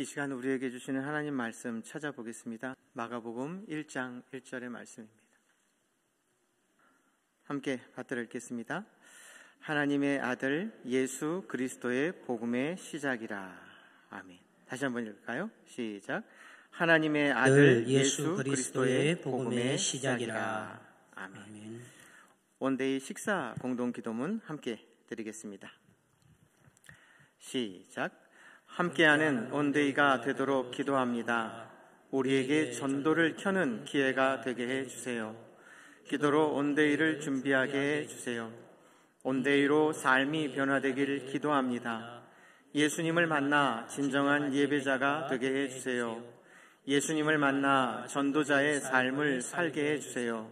이 시간 우리에게 주시는 하나님 말씀 찾아보겠습니다. 마가복음 1장 1절의 말씀입니다. 함께 받들어 읽겠습니다. 하나님의 아들 예수 그리스도의 복음의 시작이라. 아멘. 다시 한번 읽을까요? 시작. 하나님의 아들 예수 그리스도의 복음의 시작이라. 아멘. 원데이 식사 공동 기도문 함께 드리겠습니다. 시작. 함께하는 원데이가 되도록 기도합니다. 우리에게 전도를 켜는 기회가 되게 해주세요. 기도로 원데이를 준비하게 해주세요. 원데이로 삶이 변화되기를 기도합니다. 예수님을 만나 진정한 예배자가 되게 해주세요. 예수님을 만나 전도자의 삶을 살게 해주세요.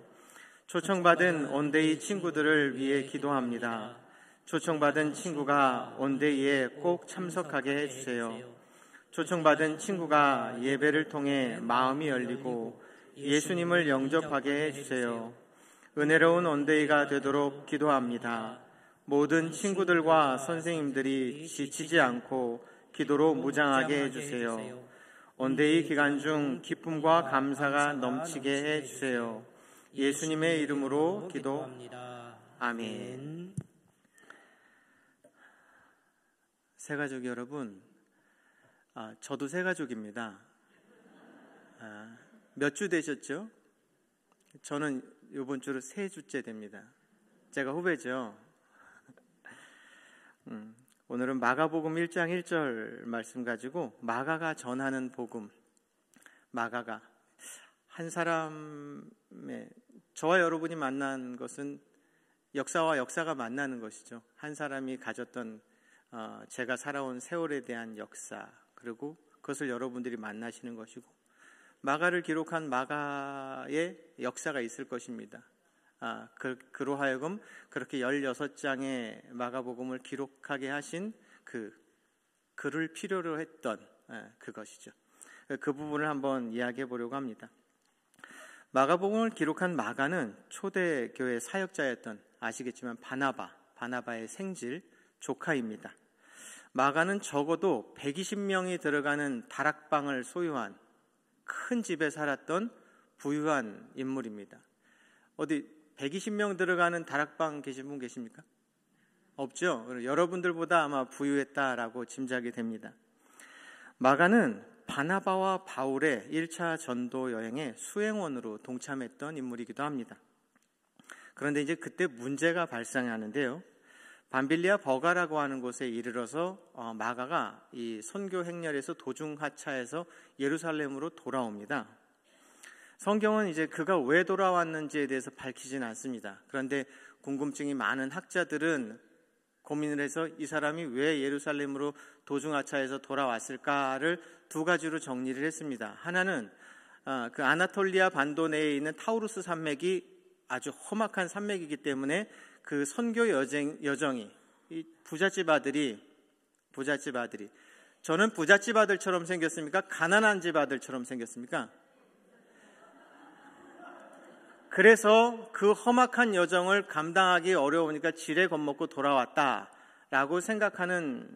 초청받은 원데이 친구들을 위해 기도합니다. 초청받은 친구가 원데이에 꼭 참석하게 해주세요. 초청받은 친구가 예배를 통해 마음이 열리고 예수님을 영접하게 해주세요. 은혜로운 원데이가 되도록 기도합니다. 모든 친구들과 선생님들이 지치지 않고 기도로 무장하게 해주세요. 원데이 기간 중 기쁨과 감사가 넘치게 해주세요. 예수님의 이름으로 기도합니다. 아멘. 새가족 여러분, 저도 새가족입니다. 몇 주 되셨죠? 저는 이번 주로 3주째 됩니다. 제가 후배죠. 오늘은 마가복음 1장 1절 말씀 가지고 마가가 전하는 복음, 마가가 한 사람의, 저와 여러분이 만난 것은 역사와 역사가 만나는 것이죠. 한 사람이 가졌던 제가 살아온 세월에 대한 역사, 그리고 그것을 여러분들이 만나시는 것이고, 마가를 기록한 마가의 역사가 있을 것입니다. 그로 하여금 그렇게 16장의 마가복음을 기록하게 하신 그를 필요로 했던 그것이죠. 그 부분을 한번 이야기해 보려고 합니다. 마가복음을 기록한 마가는 초대교회 사역자였던, 아시겠지만 바나바의 생질 조카입니다. 마가는 적어도 120명이 들어가는 다락방을 소유한 큰 집에 살았던 부유한 인물입니다. 어디 120명 들어가는 다락방 계신 분 계십니까? 없죠? 여러분들보다 아마 부유했다라고 짐작이 됩니다. 마가는 바나바와 바울의 1차 전도 여행에 수행원으로 동참했던 인물이기도 합니다. 그런데 이제 그때 문제가 발생하는데요. 밤빌리아 버가라고 하는 곳에 이르러서 마가가 이 선교 행렬에서 도중 하차해서 예루살렘으로 돌아옵니다. 성경은 이제 그가 왜 돌아왔는지에 대해서 밝히진 않습니다. 그런데 궁금증이 많은 학자들은 고민을 해서 이 사람이 왜 예루살렘으로 도중 하차해서 돌아왔을까를 두 가지로 정리를 했습니다. 하나는 그 아나톨리아 반도 내에 있는 타우루스 산맥이 아주 험악한 산맥이기 때문에 그 선교 여정이, 이 부잣집 아들이, 저는 부잣집 아들처럼 생겼습니까? 가난한 집 아들처럼 생겼습니까? 그래서 그 험악한 여정을 감당하기 어려우니까 지레 겁먹고 돌아왔다라고 생각하는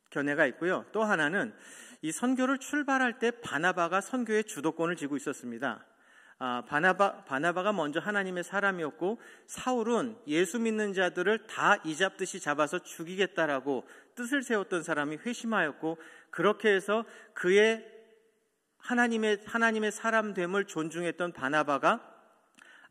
견해가 있고요. 또 하나는 이 선교를 출발할 때 바나바가 선교의 주도권을 쥐고 있었습니다. 바나바가 먼저 하나님의 사람이었고, 사울은 예수 믿는 자들을 다 이잡듯이 잡아서 죽이겠다라고 뜻을 세웠던 사람이 회심하였고, 그렇게 해서 그의 하나님의 사람됨을 존중했던 바나바가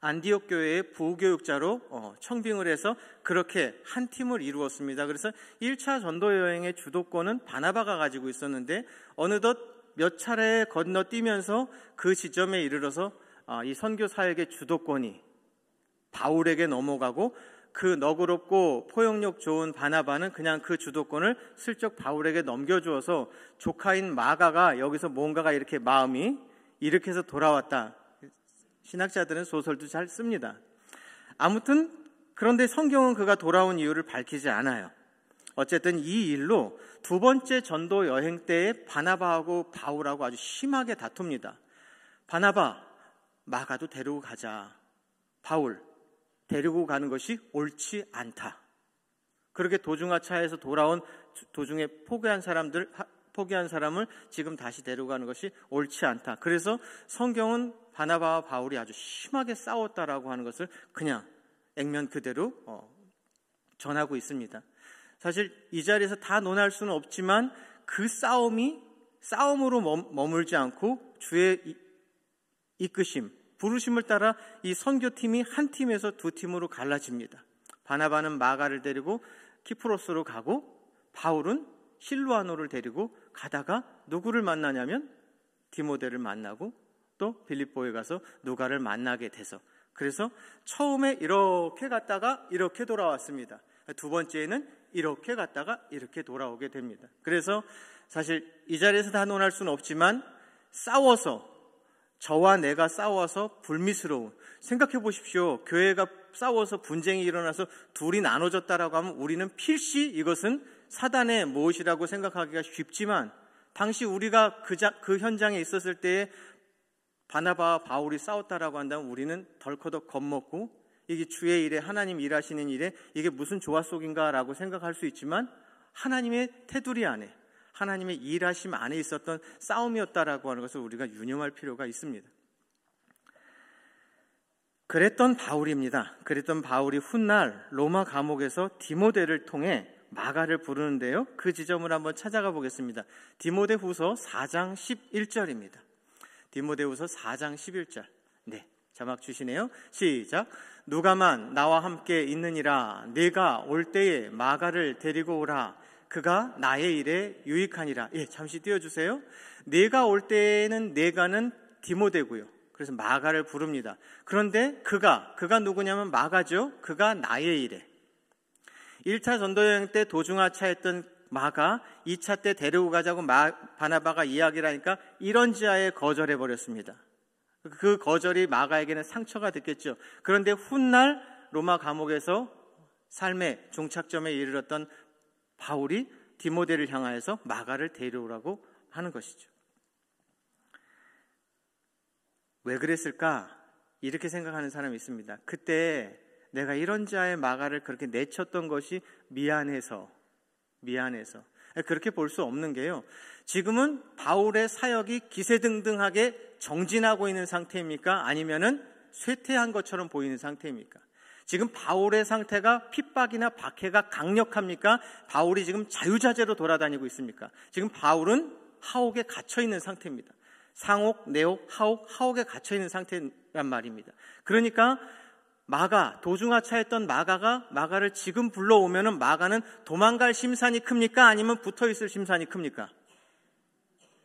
안디옥 교회의 부교육자로 청빙을 해서 그렇게 한 팀을 이루었습니다. 그래서 1차 전도 여행의 주도권은 바나바가 가지고 있었는데, 어느덧 몇 차례 건너뛰면서 그 지점에 이르러서 이 선교 사역의 주도권이 바울에게 넘어가고, 그 너그럽고 포용력 좋은 바나바는 그냥 그 주도권을 슬쩍 바울에게 넘겨주어서 조카인 마가가 여기서 뭔가가 이렇게 마음이 일으켜서 돌아왔다. 신학자들은 소설도 잘 씁니다. 아무튼 그런데 성경은 그가 돌아온 이유를 밝히지 않아요. 어쨌든 이 일로 두 번째 전도 여행 때에 바나바하고 바울하고 아주 심하게 다툽니다. 바나바, 마가도 데리고 가자. 바울, 데리고 가는 것이 옳지 않다. 그렇게 도중하차에서 돌아온 도중에 포기한 사람을 지금 다시 데려가는 것이 옳지 않다. 그래서 성경은 바나바와 바울이 아주 심하게 싸웠다라고 하는 것을 그냥 액면 그대로 전하고 있습니다. 사실 이 자리에서 다 논할 수는 없지만 그 싸움이 싸움으로 머물지 않고 주의 이끄심, 부르심을 따라 이 선교팀이 한 팀에서 두 팀으로 갈라집니다. 바나바는 마가를 데리고 키프로스로 가고 바울은 실루아노를 데리고 가다가 누구를 만나냐면 디모데를 만나고 또 빌립보에 가서 누가를 만나게 돼서, 그래서 처음에 이렇게 갔다가 이렇게 돌아왔습니다. 두 번째는 이렇게 갔다가 이렇게 돌아오게 됩니다. 그래서 사실 이 자리에서 다 논할 수는 없지만 싸워서, 저와 내가 싸워서 불미스러운, 생각해 보십시오. 교회가 싸워서 분쟁이 일어나서 둘이 나눠졌다라고 하면 우리는 필시 이것은 사단의 무엇이라고 생각하기가 쉽지만, 당시 우리가 그 현장에 있었을 때에 바나바와 바울이 싸웠다라고 한다면 우리는 덜커덕 겁먹고 이게 주의 일에, 하나님 일하시는 일에 이게 무슨 조화 속인가라고 생각할 수 있지만, 하나님의 테두리 안에, 하나님의 일하심 안에 있었던 싸움이었다라고 하는 것을 우리가 유념할 필요가 있습니다. 그랬던 바울입니다. 그랬던 바울이 훗날 로마 감옥에서 디모데를 통해 마가를 부르는데요, 그 지점을 한번 찾아가 보겠습니다. 디모데후서 4장 11절입니다. 디모데후서 4장 11절. 네, 자막 주시네요. 시작. 누가만 나와 함께 있느니라. 네가 올 때에 마가를 데리고 오라. 그가 나의 일에 유익하니라. 예, 잠시 띄워주세요. 네가 올 때에는 네가는 디모데고요. 그래서 마가를 부릅니다. 그런데 그가 누구냐면 마가죠. 그가 나의 일에. 1차 전도여행 때 도중하차했던 마가 2차 때 데리고 가자고 바나바가 이야기를 하니까 이런지하에 거절해버렸습니다. 그 거절이 마가에게는 상처가 됐겠죠. 그런데 훗날 로마 감옥에서 삶의 종착점에 이르렀던 바울이 디모데를 향하여서 마가를 데려오라고 하는 것이죠. 왜 그랬을까? 이렇게 생각하는 사람이 있습니다. 그때 내가 이런지하에 마가를 그렇게 내쳤던 것이 미안해서. 그렇게 볼 수 없는 게요, 지금은 바울의 사역이 기세등등하게 정진하고 있는 상태입니까? 아니면은 쇠퇴한 것처럼 보이는 상태입니까? 지금 바울의 상태가 핍박이나 박해가 강력합니까? 바울이 지금 자유자재로 돌아다니고 있습니까? 지금 바울은 하옥에 갇혀 있는 상태입니다. 상옥, 내옥, 하옥에 갇혀 있는 상태란 말입니다. 그러니까 마가, 도중하차했던 마가를 지금 불러오면은 마가는 도망갈 심산이 큽니까? 아니면 붙어있을 심산이 큽니까?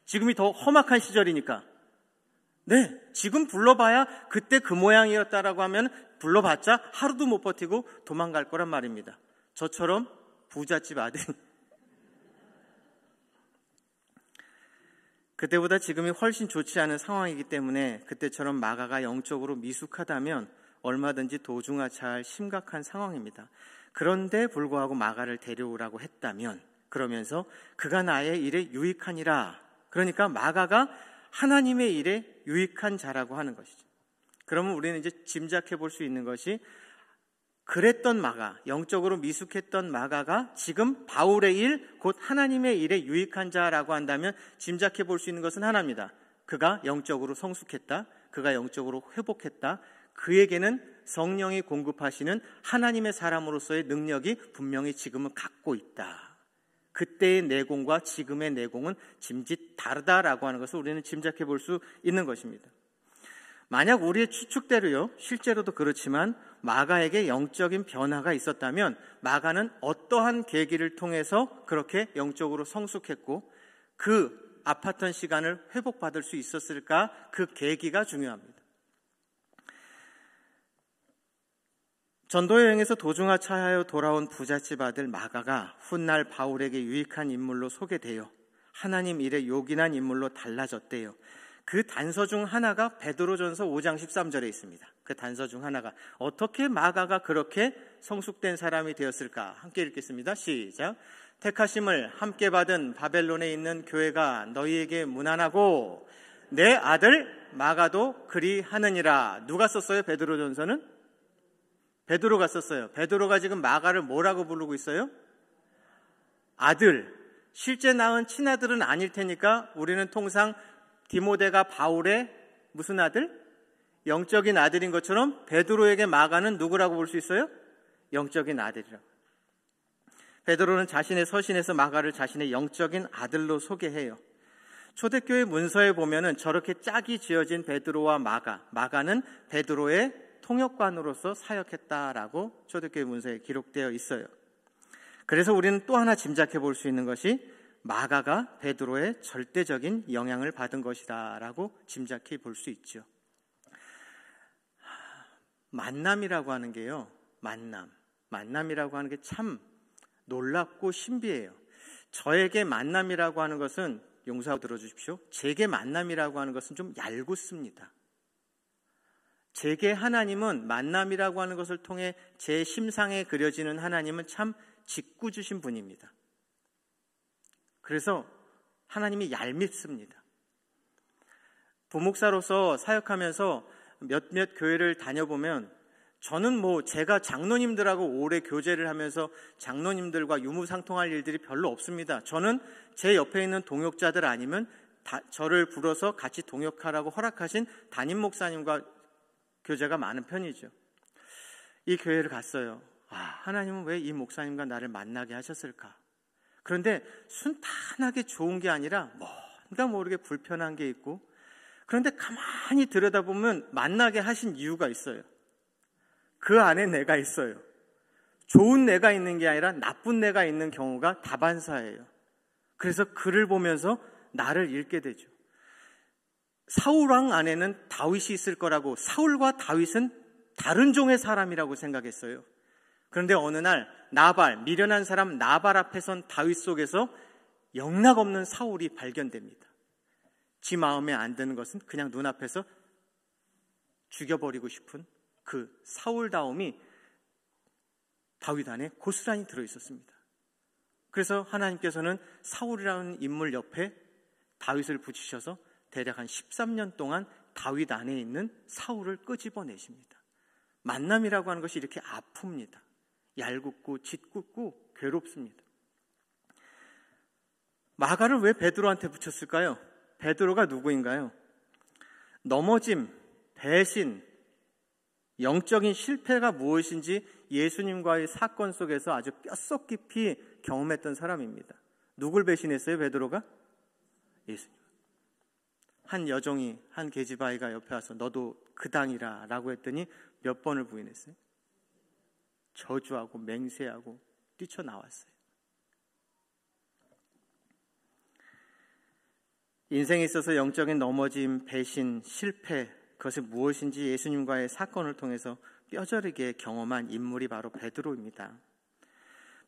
지금이 더 험악한 시절이니까. 네, 지금 불러봐야 그때 그 모양이었다라고 하면 불러봤자 하루도 못 버티고 도망갈 거란 말입니다. 저처럼 부잣집 아들. 그때보다 지금이 훨씬 좋지 않은 상황이기 때문에 그때처럼 마가가 영적으로 미숙하다면 얼마든지 도중하차할 심각한 상황입니다. 그런데 불구하고 마가를 데려오라고 했다면, 그러면서 그가 나의 일에 유익하니라. 그러니까 마가가 하나님의 일에 유익한 자라고 하는 것이죠. 그러면 우리는 이제 짐작해 볼 수 있는 것이, 그랬던 마가, 영적으로 미숙했던 마가가 지금 바울의 일, 곧 하나님의 일에 유익한 자라고 한다면 짐작해 볼 수 있는 것은 하나입니다. 그가 영적으로 성숙했다. 그가 영적으로 회복했다. 그에게는 성령이 공급하시는 하나님의 사람으로서의 능력이 분명히 지금은 갖고 있다. 그때의 내공과 지금의 내공은 짐짓 다르다라고 하는 것을 우리는 짐작해 볼 수 있는 것입니다. 만약 우리의 추측대로요, 실제로도 그렇지만 마가에게 영적인 변화가 있었다면 마가는 어떠한 계기를 통해서 그렇게 영적으로 성숙했고 그 아팠던 시간을 회복받을 수 있었을까? 그 계기가 중요합니다. 전도여행에서 도중하차하여 돌아온 부잣집 아들 마가가 훗날 바울에게 유익한 인물로 소개되어 하나님 일에 요긴한 인물로 달라졌대요. 그 단서 중 하나가 베드로전서 5장 13절에 있습니다. 그 단서 중 하나가, 어떻게 마가가 그렇게 성숙된 사람이 되었을까? 함께 읽겠습니다. 시작. 택하심을 함께 받은 바벨론에 있는 교회가 너희에게 문안하고 내 아들 마가도 그리하느니라. 누가 썼어요? 베드로전서는? 베드로가 썼어요. 베드로가 지금 마가를 뭐라고 부르고 있어요? 아들. 실제 낳은 친아들은 아닐 테니까 우리는 통상 디모데가 바울의 무슨 아들? 영적인 아들인 것처럼 베드로에게 마가는 누구라고 볼 수 있어요? 영적인 아들이라고. 베드로는 자신의 서신에서 마가를 자신의 영적인 아들로 소개해요. 초대교회 문서에 보면은 저렇게 짝이 지어진 베드로와 마가는 베드로의 통역관으로서 사역했다라고 초대교회 문서에 기록되어 있어요. 그래서 우리는 또 하나 짐작해 볼 수 있는 것이 마가가 베드로의 절대적인 영향을 받은 것이다라고 짐작해 볼 수 있죠. 만남이라고 하는 게요, 만남이라고 하는 게 참 놀랍고 신비해요. 저에게 만남이라고 하는 것은, 용서하고 들어주십시오, 제게 만남이라고 하는 것은 좀 얄궂습니다. 제게 하나님은, 만남이라고 하는 것을 통해 제 심상에 그려지는 하나님은 참 짓궂으신 분입니다. 그래서 하나님이 얄밉습니다. 부목사로서 사역하면서 몇몇 교회를 다녀보면, 저는 제가 장로님들하고 오래 교제를 하면서 장로님들과 유무상통할 일들이 별로 없습니다. 저는 제 옆에 있는 동역자들 아니면 저를 불러서 같이 동역하라고 허락하신 담임 목사님과 교제가 많은 편이죠. 이 교회를 갔어요. 하나님은 왜 이 목사님과 나를 만나게 하셨을까? 그런데 순탄하게 좋은 게 아니라 뭔가 모르게 불편한 게 있고, 그런데 가만히 들여다보면 만나게 하신 이유가 있어요. 그 안에 내가 있어요. 좋은 내가 있는 게 아니라 나쁜 내가 있는 경우가 다반사예요. 그래서 그를 보면서 나를 잃게 되죠. 사울왕 안에는 다윗이 있을 거라고, 사울과 다윗은 다른 종의 사람이라고 생각했어요. 그런데 어느 날 미련한 사람 나발 앞에 선 다윗 속에서 영락없는 사울이 발견됩니다. 지 마음에 안 드는 것은 그냥 눈앞에서 죽여버리고 싶은 그 사울다움이 다윗 안에 고스란히 들어있었습니다. 그래서 하나님께서는 사울이라는 인물 옆에 다윗을 붙이셔서 대략 한 13년 동안 다윗 안에 있는 사울을 끄집어내십니다. 만남이라고 하는 것이 이렇게 아픕니다. 얄궂고 짓궂고 괴롭습니다. 마가를 왜 베드로한테 붙였을까요? 베드로가 누구인가요? 넘어짐, 배신, 영적인 실패가 무엇인지 예수님과의 사건 속에서 아주 뼛속 깊이 경험했던 사람입니다. 누굴 배신했어요, 베드로가? 예수님. 한 여종이, 한 계집아이가 옆에 와서 너도 그 당이라 라고 했더니 몇 번을 부인했어요? 저주하고 맹세하고 뛰쳐나왔어요. 인생에 있어서 영적인 넘어짐, 배신, 실패, 그것이 무엇인지 예수님과의 사건을 통해서 뼈저리게 경험한 인물이 바로 베드로입니다.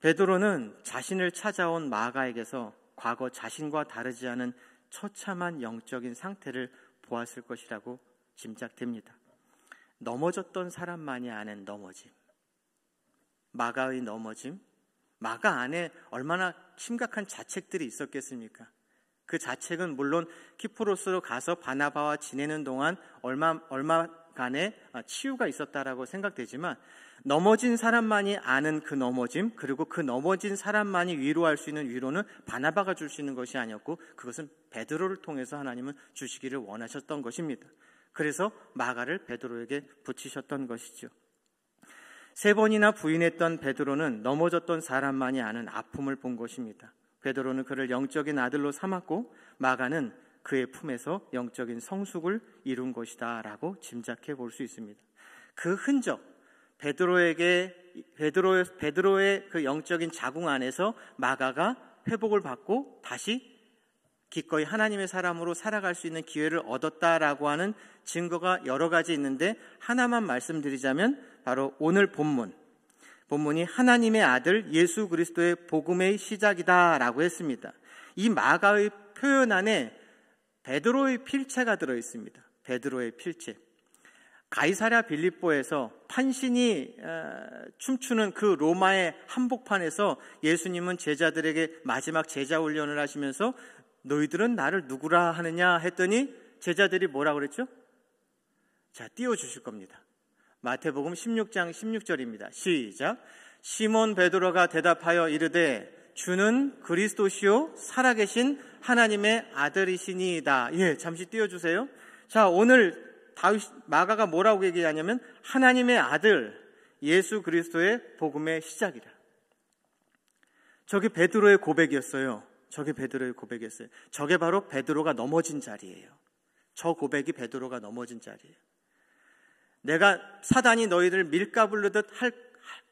베드로는 자신을 찾아온 마가에게서 과거 자신과 다르지 않은 처참한 영적인 상태를 보았을 것이라고 짐작됩니다. 넘어졌던 사람만이 아는 넘어짐, 마가의 넘어짐, 마가 안에 얼마나 심각한 자책들이 있었겠습니까? 그 자책은 물론 키프로스로 가서 바나바와 지내는 동안 얼마간의 치유가 있었다라고 생각되지만, 넘어진 사람만이 아는 그 넘어짐, 그리고 그 넘어진 사람만이 위로할 수 있는 위로는 바나바가 줄 수 있는 것이 아니었고, 그것은 베드로를 통해서 하나님은 주시기를 원하셨던 것입니다. 그래서 마가를 베드로에게 붙이셨던 것이죠. 3번이나 부인했던 베드로는 넘어졌던 사람만이 아는 아픔을 본 것입니다. 베드로는 그를 영적인 아들로 삼았고, 마가는 그의 품에서 영적인 성숙을 이룬 것이다 라고 짐작해 볼 수 있습니다. 그 흔적, 베드로의 그 영적인 자궁 안에서 마가가 회복을 받고 다시 기꺼이 하나님의 사람으로 살아갈 수 있는 기회를 얻었다라고 하는 증거가 여러 가지 있는데, 하나만 말씀드리자면 바로 오늘 본문이 하나님의 아들 예수 그리스도의 복음의 시작이다라고 했습니다. 이 마가의 표현 안에 베드로의 필체가 들어있습니다. 베드로의 필체. 가이사랴 빌립보에서 판신이 춤추는 그 로마의 한복판에서 예수님은 제자들에게 마지막 제자 훈련을 하시면서 너희들은 나를 누구라 하느냐 했더니 제자들이 뭐라고 그랬죠? 자, 띄워주실 겁니다. 마태복음 16장 16절입니다. 시작. 시몬 베드로가 대답하여 이르되 주는 그리스도시요 살아계신 하나님의 아들이시니이다. 잠시 띄워주세요. 자, 오늘 마가가 뭐라고 얘기하냐면 하나님의 아들 예수 그리스도의 복음의 시작이다. 저게 베드로의 고백이었어요. 저게 바로 베드로가 넘어진 자리예요. 저 고백이 베드로가 넘어진 자리예요. 내가 사단이 너희들 밀가부르듯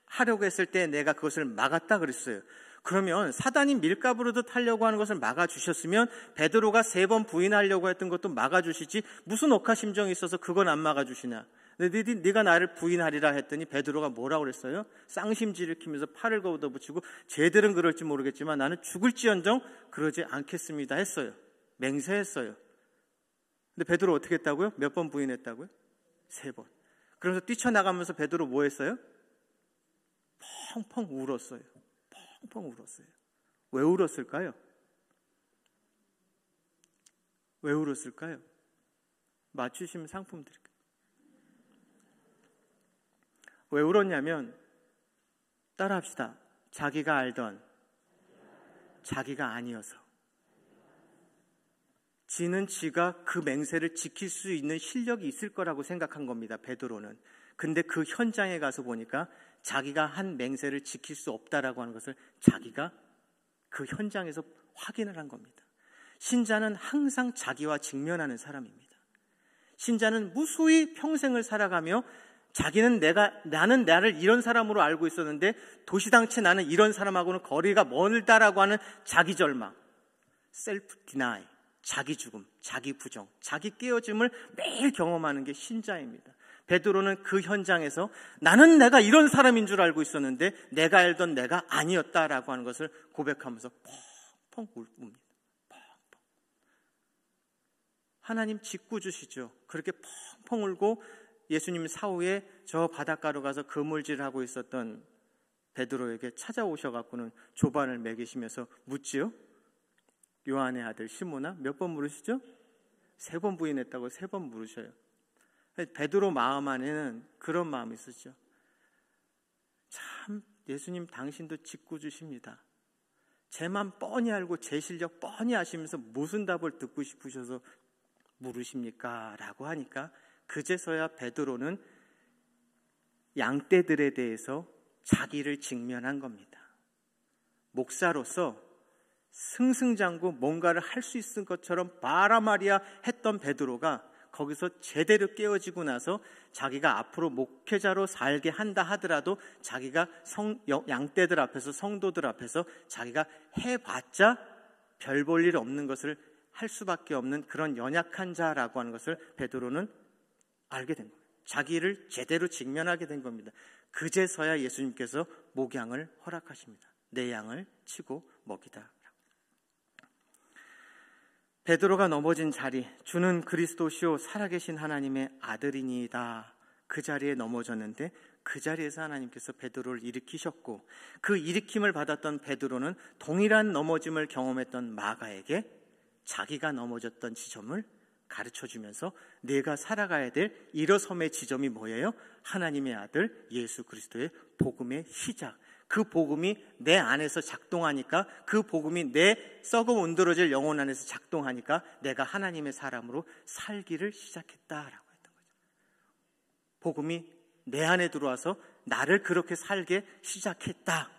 하려고 했을 때 내가 그것을 막았다 그랬어요. 그러면 사단이 밀가부르듯 하려고 하는 것을 막아주셨으면 베드로가 3번 부인하려고 했던 것도 막아주시지 무슨 억하심정이 있어서 그건 안 막아주시나. 네가 나를 부인하리라 했더니 베드로가 뭐라고 그랬어요? 쌍심지를 키면서 팔을 걷어붙이고 쟤들은 그럴지 모르겠지만 나는 죽을지언정 그러지 않겠습니다 했어요. 맹세했어요. 근데 베드로 어떻게 했다고요? 몇 번 부인했다고요? 3번. 그래서 뛰쳐나가면서 베드로 뭐 했어요? 펑펑 울었어요. 왜 울었을까요? 맞추시면 상품 드릴게요. 왜 울었냐면 따라합시다. 자기가 알던 자기가 아니어서. 지는 지가 그 맹세를 지킬 수 있는 실력이 있을 거라고 생각한 겁니다. 베드로는. 근데 그 현장에 가서 보니까 자기가 한 맹세를 지킬 수 없다라고 하는 것을 자기가 그 현장에서 확인을 한 겁니다. 신자는 항상 자기와 직면하는 사람입니다. 신자는 무수히 평생을 살아가며 나는 나를 이런 사람으로 알고 있었는데 도시당체 나는 이런 사람하고는 거리가 멀다라고 하는 자기 절망, 셀프 디나이, 자기 죽음, 자기 부정, 자기 깨어짐을 매일 경험하는 게 신자입니다. 베드로는 그 현장에서 나는 내가 이런 사람인 줄 알고 있었는데 내가 알던 내가 아니었다라고 하는 것을 고백하면서 펑펑 웁니다. 펑펑. 하나님 짓궂으시죠. 그렇게 펑펑 울고 예수님 사후에 저 바닷가로 가서 그물질을 하고 있었던 베드로에게 찾아오셔갖고는 조반을 먹이시면서 묻지요. 요한의 아들 시몬아 몇 번 물으시죠? 3번 부인했다고 3번 물으셔요. 베드로 마음 안에는 그런 마음이 있었죠. 참 예수님 당신도 짓궂으십니다. 제 맘 뻔히 알고 제 실력 뻔히 아시면서 무슨 답을 듣고 싶으셔서 물으십니까? 라고 하니까 그제서야 베드로는 양떼들에 대해서 자기를 직면한 겁니다. 목사로서 승승장구 뭔가를 할 수 있을 것처럼 바라마리아 했던 베드로가 거기서 제대로 깨어지고 나서 자기가 앞으로 목회자로 살게 한다 하더라도 자기가 양떼들 앞에서 성도들 앞에서 자기가 해봤자 별 볼 일 없는 것을 할 수밖에 없는 그런 연약한 자라고 하는 것을 베드로는 알게 된 거예요. 자기를 제대로 직면하게 된 겁니다. 그제서야 예수님께서 목양을 허락하십니다. 내 양을 치고 먹이다. 베드로가 넘어진 자리, 주는 그리스도시요 살아계신 하나님의 아들이니이다. 그 자리에 넘어졌는데 그 자리에서 하나님께서 베드로를 일으키셨고 그 일으킴을 받았던 베드로는 동일한 넘어짐을 경험했던 마가에게 자기가 넘어졌던 지점을 가르쳐주면서 내가 살아가야 될 일어섬의 지점이 뭐예요? 하나님의 아들 예수 그리스도의 복음의 시작. 그 복음이 내 안에서 작동하니까 그 복음이 내 썩어 온드러질 영혼 안에서 작동하니까 내가 하나님의 사람으로 살기를 시작했다라고 했던 거죠. 복음이 내 안에 들어와서 나를 그렇게 살게 시작했다.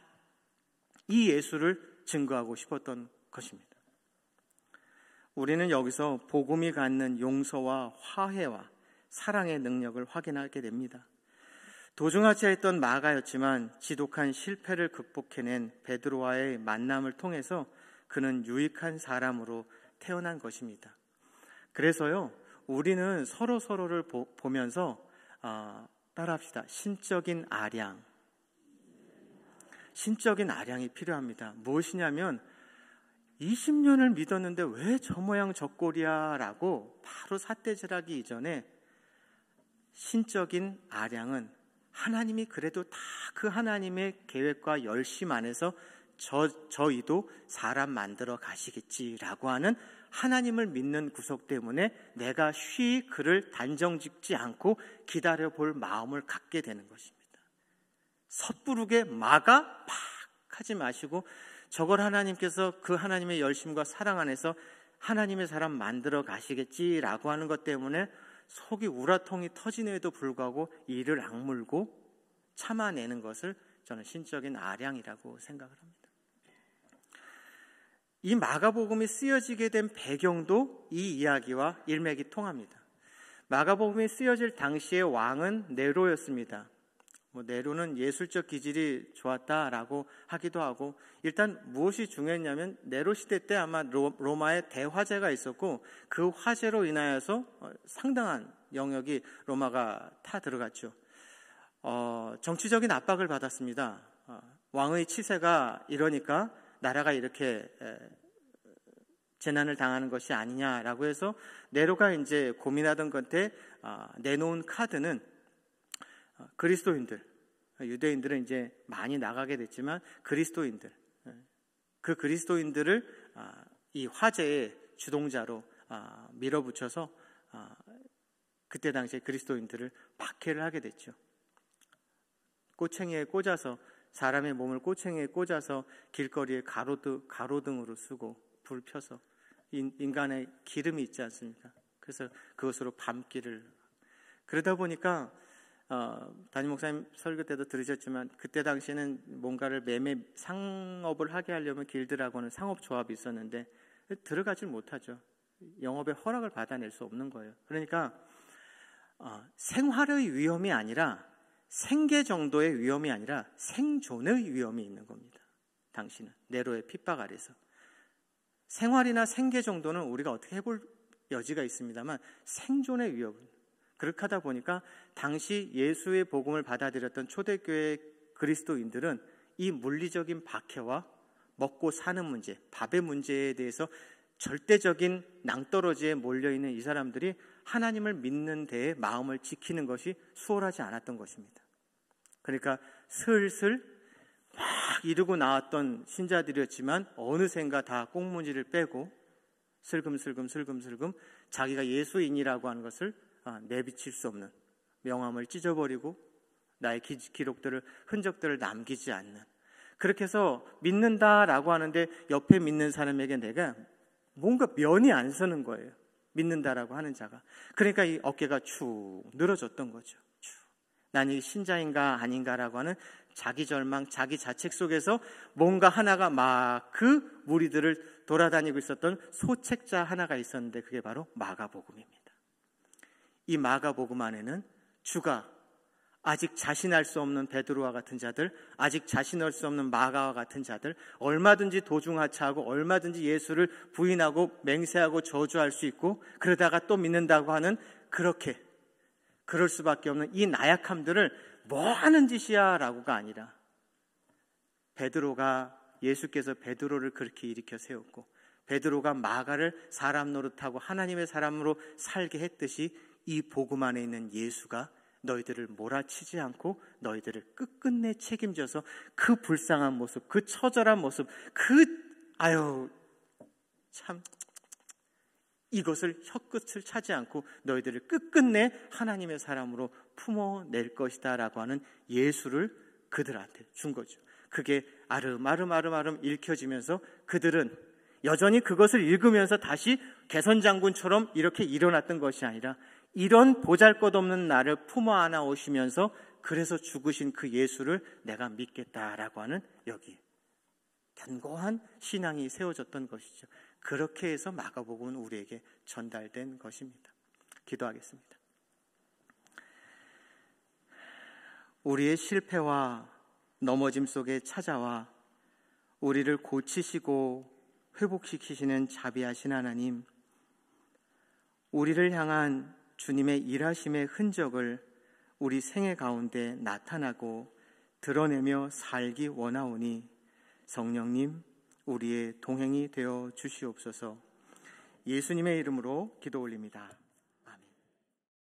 이 예수를 증거하고 싶었던 것입니다. 우리는 여기서 복음이 갖는 용서와 화해와 사랑의 능력을 확인하게 됩니다. 도중하지 했던 마가였지만 지독한 실패를 극복해낸 베드로와의 만남을 통해서 그는 유익한 사람으로 태어난 것입니다. 그래서요, 우리는 서로를 보면서 따라합시다. 신적인 아량이 필요합니다. 무엇이냐면 20년을 믿었는데 왜 저 모양 저 꼴이야 라고 바로 삿대질하기 이전에 신적인 아량은 하나님이 그래도 다 그 하나님의 계획과 열심 안에서 저희도 사람 만들어 가시겠지라고 하는 하나님을 믿는 구석 때문에 내가 쉬이 그를 단정짓지 않고 기다려볼 마음을 갖게 되는 것입니다. 섣부르게 막 하지 마시고 저걸 하나님께서 그 하나님의 열심과 사랑 안에서 하나님의 사람 만들어 가시겠지라고 하는 것 때문에 속이 우라통이 터지는에도 불구하고 이를 악물고 참아내는 것을 저는 신적인 아량이라고 생각을 합니다. 이 마가복음이 쓰여지게 된 배경도 이 이야기와 일맥이 통합니다. 마가복음이 쓰여질 당시의 왕은 네로였습니다. 네로는 예술적 기질이 좋았다라고 하기도 하고, 일단 무엇이 중요했냐면 네로 시대 때 아마 로마에 대화재가 있었고 그 화재로 인하여서 상당한 영역이 로마가 타 들어갔죠. 정치적인 압박을 받았습니다. 왕의 치세가 이러니까 나라가 이렇게 재난을 당하는 것이 아니냐라고 해서 네로가 이제 고민하던 건데 내놓은 카드는 그리스도인들, 유대인들은 이제 많이 나가게 됐지만 그리스도인들, 그 그리스도인들을 이 화재의 주동자로 밀어붙여서 그때 당시에 그리스도인들을 박해를 하게 됐죠. 꼬챙이에 꽂아서, 사람의 몸을 꼬챙이에 꽂아서 길거리에 가로등으로 쓰고 불 펴서, 인간의 기름이 있지 않습니까? 그래서 그것으로 밤길을, 그러다 보니까 담임 목사님 설교 때도 들으셨지만 그때 당시에는 뭔가를 매매 상업을 하게 하려면 길드라고 하는 상업조합이 있었는데 들어가질 못하죠. 영업의 허락을 받아낼 수 없는 거예요. 그러니까 생활의 위험이 아니라, 생계 정도의 위험이 아니라 생존의 위험이 있는 겁니다. 당신은 네로의 핍박 아래서 생활이나 생계 정도는 우리가 어떻게 해볼 여지가 있습니다만 생존의 위협은, 그렇게 하다 보니까 당시 예수의 복음을 받아들였던 초대교회 그리스도인들은 이 물리적인 박해와 먹고 사는 문제, 밥의 문제에 대해서 절대적인 낭떠러지에 몰려있는 이 사람들이 하나님을 믿는 데에 마음을 지키는 것이 수월하지 않았던 것입니다. 그러니까 슬슬 막 이르고 나왔던 신자들이었지만 어느샌가 다 꽁무니를 빼고 슬금슬금 자기가 예수인이라고 하는 것을 내비칠 수 없는 명함을 찢어버리고 나의 기록들을, 흔적들을 남기지 않는, 그렇게 해서 믿는다라고 하는데 옆에 믿는 사람에게 내가 뭔가 면이 안 서는 거예요. 믿는다라고 하는 자가. 그러니까 이 어깨가 축 늘어졌던 거죠. 난 이 신자인가 아닌가라고 하는 자기 절망, 자기 자책 속에서 뭔가 하나가 막 그 무리들을 돌아다니고 있었던 소책자 하나가 있었는데 그게 바로 마가복음입니다. 이 마가복음 안에는 주가 아직 자신할 수 없는 베드로와 같은 자들, 아직 자신할 수 없는 마가와 같은 자들, 얼마든지 도중하차하고 얼마든지 예수를 부인하고 맹세하고 저주할 수 있고 그러다가 또 믿는다고 하는, 그럴 수밖에 없는 이 나약함들을 뭐 하는 짓이야 라고가 아니라, 베드로가, 예수께서 베드로를 그렇게 일으켜 세웠고 베드로가 마가를 사람 노릇하고 하나님의 사람으로 살게 했듯이 이 복음 안에 있는 예수가 너희들을 몰아치지 않고 너희들을 끝끝내 책임져서 그 불쌍한 모습, 그 처절한 모습, 이것을 혀끝을 차지 않고 너희들을 끝끝내 하나님의 사람으로 품어낼 것이다 라고 하는 예수를 그들한테 준 거죠. 그게 아름아름 읽혀지면서 그들은 여전히 그것을 읽으면서 다시 개선장군처럼 이렇게 일어났던 것이 아니라 이런 보잘것없는 나를 품어 안아 오시면서 그래서 죽으신 그 예수를 내가 믿겠다라고 하는 여기 견고한 신앙이 세워졌던 것이죠. 그렇게 해서 마가복음은 우리에게 전달된 것입니다. 기도하겠습니다. 우리의 실패와 넘어짐 속에 찾아와 우리를 고치시고 회복시키시는 자비하신 하나님, 우리를 향한 주님의 일하심의 흔적을 우리 생애 가운데 나타나고 드러내며 살기 원하오니 성령님, 우리의 동행이 되어 주시옵소서. 예수님의 이름으로 기도 올립니다.